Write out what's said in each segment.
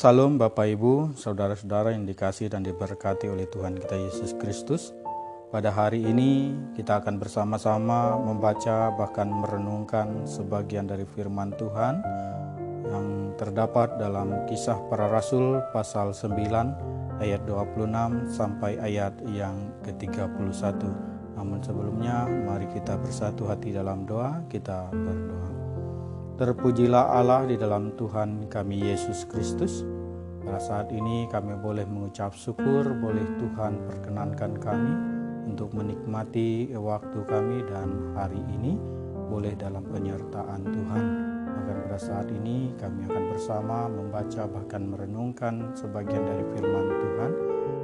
Salam Bapak Ibu, saudara-saudara yang dikasihi dan diberkati oleh Tuhan kita Yesus Kristus. Pada hari ini kita akan bersama-sama membaca bahkan merenungkan sebagian dari firman Tuhan yang terdapat dalam Kisah Para Rasul pasal 9 ayat 26 sampai ayat yang ke-31. Namun sebelumnya mari kita bersatu hati dalam doa, kita berdoa. Terpujilah Allah di dalam Tuhan kami Yesus Kristus. Pada saat ini kami boleh mengucap syukur, boleh Tuhan perkenankan kami untuk menikmati waktu kami dan hari ini boleh dalam penyertaan Tuhan. Maka pada saat ini kami akan bersama membaca bahkan merenungkan sebagian dari firman Tuhan.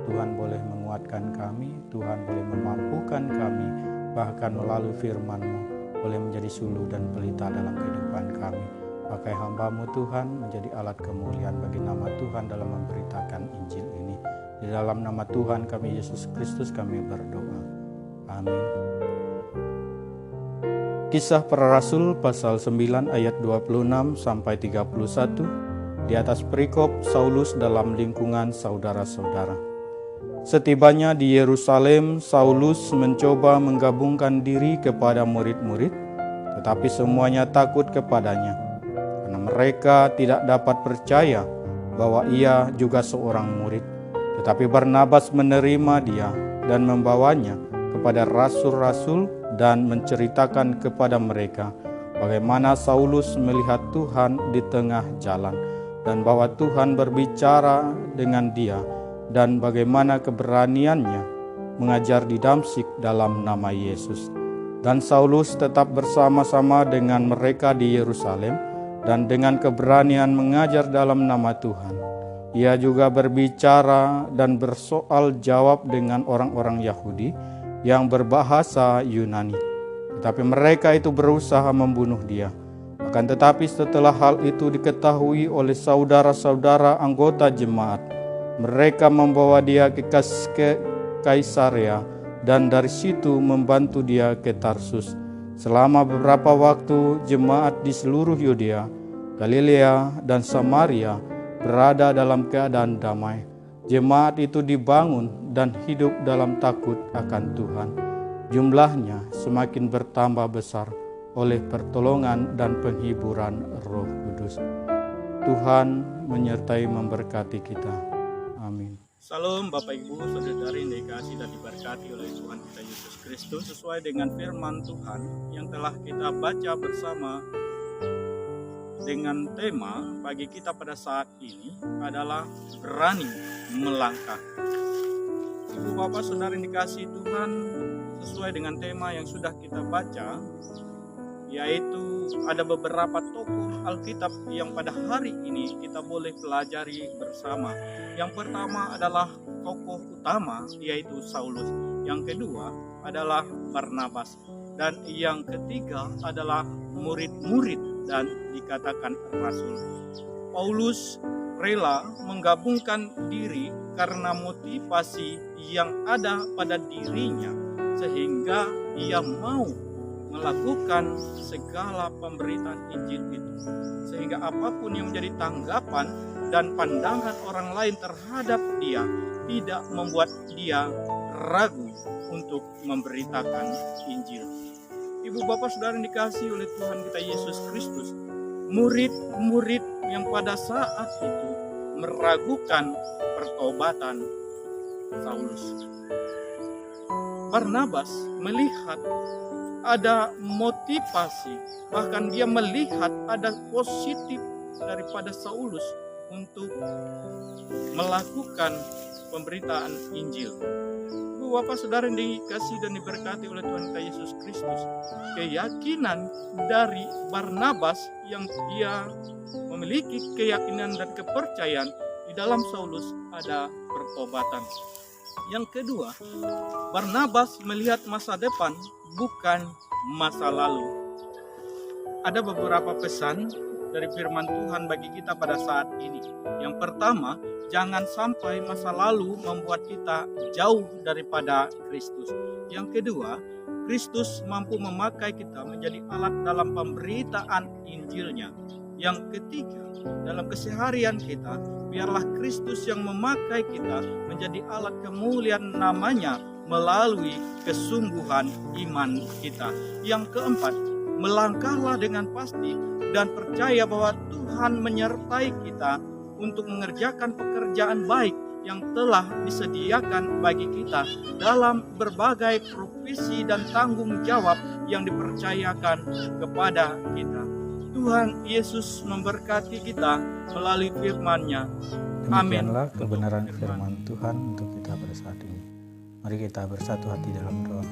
Tuhan boleh menguatkan kami, Tuhan boleh memampukan kami, bahkan melalui firman-Mu boleh menjadi suluh dan pelita dalam kehidupan kami. Pakai hamba-Mu Tuhan menjadi alat kemuliaan bagi nama Tuhan dalam memberitakan Injil ini. Di dalam nama Tuhan kami Yesus Kristus kami berdoa. Amin. Kisah Para Rasul pasal 9 ayat 26 sampai 31. Di atas perikop Saulus dalam lingkungan saudara-saudara. Setibanya di Yerusalem, Saulus mencoba menggabungkan diri kepada murid-murid, tetapi semuanya takut kepadanya, karena mereka tidak dapat percaya bahwa ia juga seorang murid. Tetapi Barnabas menerima dia dan membawanya kepada rasul-rasul dan menceritakan kepada mereka bagaimana Saulus melihat Tuhan di tengah jalan dan bahwa Tuhan berbicara dengan dia, dan bagaimana keberaniannya mengajar di Damsyik dalam nama Yesus. Dan Saulus tetap bersama-sama dengan mereka di Yerusalem dan dengan keberanian mengajar dalam nama Tuhan. Ia juga berbicara dan bersoal jawab dengan orang-orang Yahudi yang berbahasa Yunani. Tetapi mereka itu berusaha membunuh dia. Akan tetapi setelah hal itu diketahui oleh saudara-saudara anggota jemaat, mereka membawa dia ke Kaisarea dan dari situ membantu dia ke Tarsus. Selama beberapa waktu jemaat di seluruh Yudea, Galilea dan Samaria berada dalam keadaan damai. Jemaat itu dibangun dan hidup dalam takut akan Tuhan. Jumlahnya semakin bertambah besar oleh pertolongan dan penghiburan Roh Kudus. Tuhan menyertai memberkati kita. Amin. Salam Bapak Ibu, saudara-saudari yang dikasihi dan diberkati oleh Tuhan kita Yesus Kristus. Sesuai dengan firman Tuhan yang telah kita baca bersama, dengan tema bagi kita pada saat ini adalah berani melangkah. Ibu Bapak Saudara yang dikasihi Tuhan, sesuai dengan tema yang sudah kita baca, yaitu ada beberapa tokoh Alkitab yang pada hari ini kita boleh pelajari bersama. Yang pertama adalah tokoh utama, yaitu Saulus. Yang kedua adalah Barnabas. Dan yang ketiga adalah murid-murid dan dikatakan rasul. Paulus rela menggabungkan diri karena motivasi yang ada pada dirinya, sehingga ia mau melakukan segala pemberitaan Injil itu, sehingga apapun yang menjadi tanggapan dan pandangan orang lain terhadap dia tidak membuat dia ragu untuk memberitakan Injil. Ibu Bapak Saudara yang dikasihi oleh Tuhan kita Yesus Kristus, murid-murid yang pada saat itu meragukan pertobatan Saulus. Barnabas melihat ada motivasi, bahkan dia melihat ada positif daripada Saulus untuk melakukan pemberitaan Injil. Ibu Bapak Saudara yang dikasihi dan diberkati oleh Tuhan kita Yesus Kristus, keyakinan dari Barnabas yang dia memiliki keyakinan dan kepercayaan di dalam Saulus ada pertobatan. Yang kedua, Barnabas melihat masa depan bukan masa lalu. Ada beberapa pesan dari firman Tuhan bagi kita pada saat ini. Yang pertama, jangan sampai masa lalu membuat kita jauh daripada Kristus. Yang kedua, Kristus mampu memakai kita menjadi alat dalam pemberitaan Injil-Nya. Yang ketiga, dalam keseharian kita, biarlah Kristus yang memakai kita menjadi alat kemuliaan namanya melalui kesungguhan iman kita. Yang keempat, melangkahlah dengan pasti dan percaya bahwa Tuhan menyertai kita untuk mengerjakan pekerjaan baik yang telah disediakan bagi kita dalam berbagai profesi dan tanggung jawab yang dipercayakan kepada kita. Tuhan Yesus memberkati kita melalui firman-Nya. Amin. Demikianlah kebenaran firman Tuhan untuk kita pada saat ini. Mari kita bersatu hati dalam doa.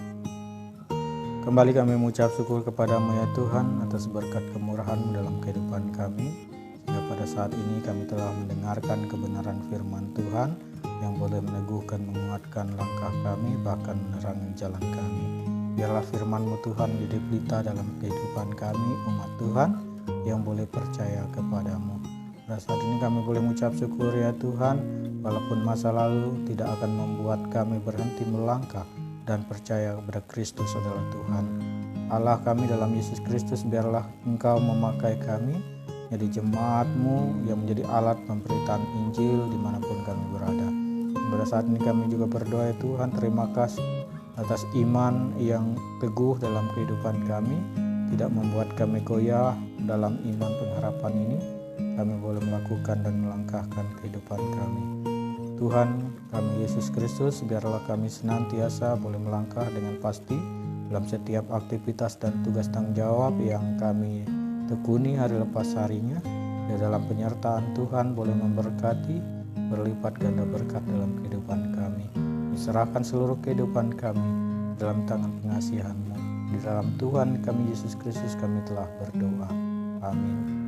Kembali kami mengucap syukur kepadamu ya Tuhan atas berkat kemurahan-Mu dalam kehidupan kami. Sehingga pada saat ini kami telah mendengarkan kebenaran firman Tuhan yang boleh meneguhkan, menguatkan langkah kami, bahkan menerangi jalan kami. Biarlah firman-Mu Tuhan menjadi pelita dalam kehidupan kami, umat Tuhan yang boleh percaya kepadamu. Pada saat ini kami boleh mengucap syukur ya Tuhan, walaupun masa lalu tidak akan membuat kami berhenti melangkah dan percaya kepada Kristus adalah Tuhan. Allah kami dalam Yesus Kristus, biarlah Engkau memakai kami jadi jemaat-Mu yang menjadi alat pemberitaan Injil dimanapun kami berada. Pada saat ini kami juga berdoa ya Tuhan, terima kasih atas iman yang teguh dalam kehidupan kami, tidak membuat kami goyah dalam iman pengharapan ini. Kami boleh melakukan dan melangkahkan kehidupan kami. Tuhan kami Yesus Kristus, biarlah kami senantiasa boleh melangkah dengan pasti dalam setiap aktivitas dan tugas tanggung jawab yang kami tekuni hari lepas harinya. Di dalam penyertaan Tuhan boleh memberkati, berlipat ganda berkat dalam kehidupan kami. Diserahkan seluruh kehidupan kami dalam tangan pengasihan-Mu. Di dalam Tuhan kami Yesus Kristus kami telah berdoa. Amin.